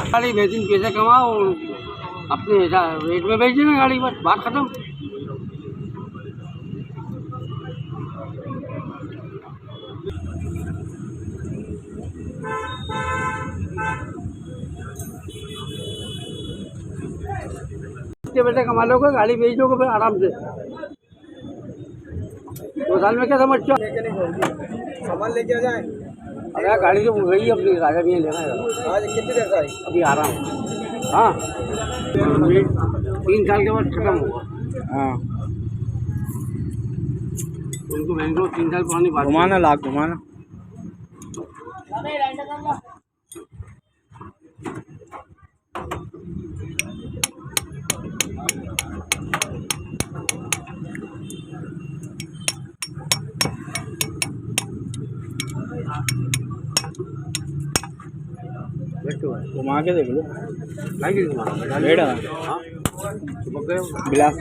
गाड़ी बेचीन पैसे कमाओ, अपने रेट में बेच देना गाड़ी, बस बात खत्म। बेटे कमा लोगे, गाड़ी बेच दोगे फिर आराम से। 2 साल में क्या समझते हो? सामान लेके आ जाए। अरे गाड़ी तो गई अपनी, राजा भी लेना है। आज कितनी देर से आई? अभी आ रहा हूँ। हाँ 3 साल के बाद खत्म होगा। हाँ उनको बैंगलोर 3 साल पुरानी बात। घुमाना लाख घुमाना। घुमा के देख लो। बेड़ा बिलास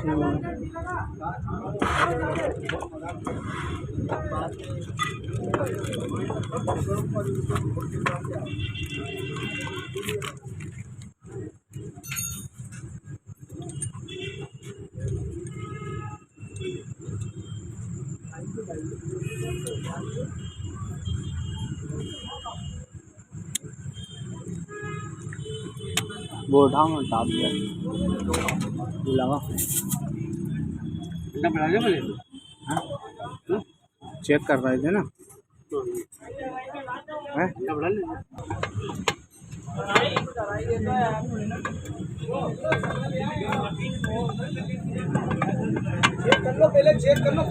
वो उठाओ टाप दिया लगा हाँ चेक कर रहे थे ना चेक कर लो पहले, चेक कर लो।